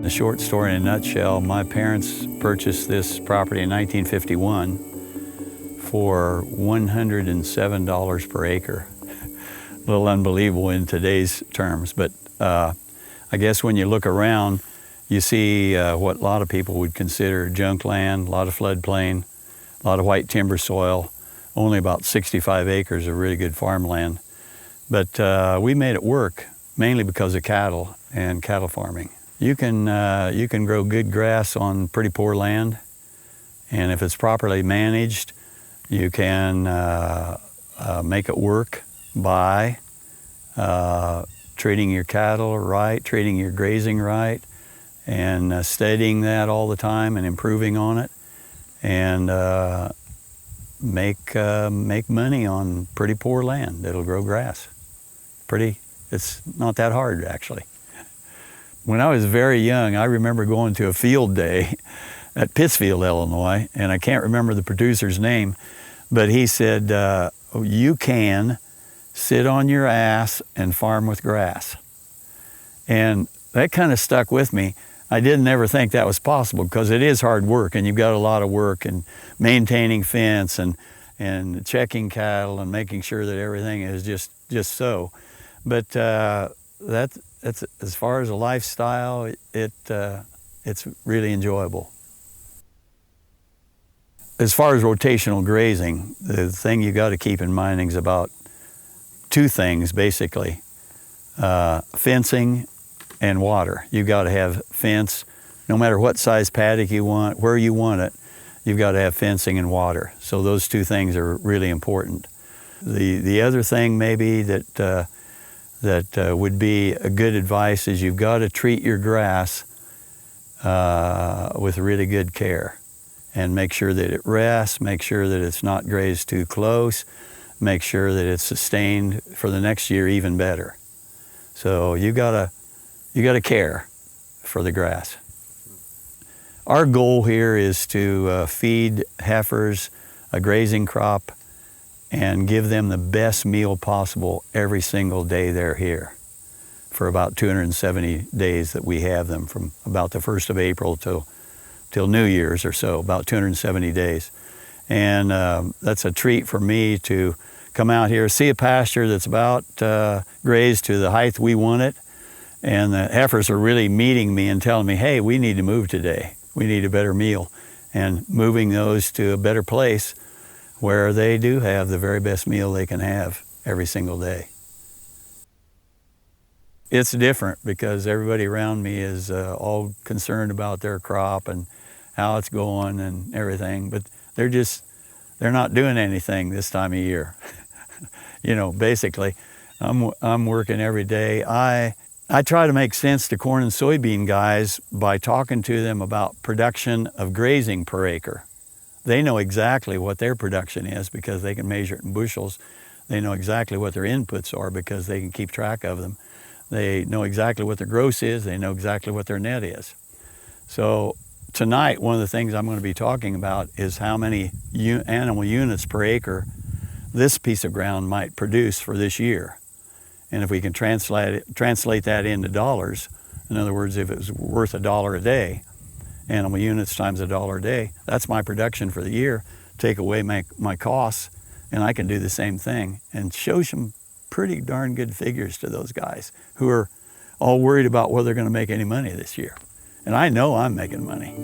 The short story in a nutshell, my parents purchased this property in 1951 for $107 per acre. A little unbelievable in today's terms, but I guess when you look around, you see what a lot of people would consider junk land, a lot of floodplain, a lot of white timber soil, only about 65 acres of really good farmland. But we made it work, mainly because of cattle and cattle farming. You can grow good grass on pretty poor land, and if it's properly managed, you can make it work by treating your cattle right, treating your grazing right, and studying that all the time and improving on it, and make money on pretty poor land that'll grow grass. It's not that hard, actually. When I was very young, I remember going to a field day at Pittsfield, Illinois, and I can't remember the producer's name, but he said, you can sit on your ass and farm with grass. And that kind of stuck with me. I didn't ever think that was possible, because it is hard work, and you've got a lot of work in maintaining fence and checking cattle and making sure that everything is just so. But that's as far as a lifestyle, it's really enjoyable. As far as rotational grazing, the thing you got to keep in mind is about two things basically: fencing and water. You got to have fence, no matter what size paddock you want, where you want it. You've got to have fencing and water. So those two things are really important. The other thing maybe that would be a good advice is you've got to treat your grass with really good care, and make sure that it rests, make sure that it's not grazed too close, make sure that it's sustained for the next year even better. So you gotta care for the grass. Our goal here is to feed heifers a grazing crop and give them the best meal possible every single day they're here, for about 270 days that we have them, from about the 1st of April till New Year's or so, about 270 days. And that's a treat for me to come out here, see a pasture that's about grazed to the height we want it, and the heifers are really meeting me and telling me, hey, we need to move today. We need a better meal, and moving those to a better place where they do have the very best meal they can have every single day. It's different because everybody around me is all concerned about their crop and how it's going and everything, but they're not doing anything this time of year. You know, basically, I'm working every day. I try to make sense to corn and soybean guys by talking to them about production of grazing per acre. They know exactly what their production is because they can measure it in bushels. They know exactly what their inputs are because they can keep track of them. They know exactly what their gross is. They know exactly what their net is. So tonight, one of the things I'm going to be talking about is how many animal units per acre this piece of ground might produce for this year. And if we can translate that into dollars, in other words, if it was worth $1 a day, animal units times $1 a day, that's my production for the year. Take away my costs, and I can do the same thing and show some pretty darn good figures to those guys who are all worried about whether they're going to make any money this year. And I know I'm making money.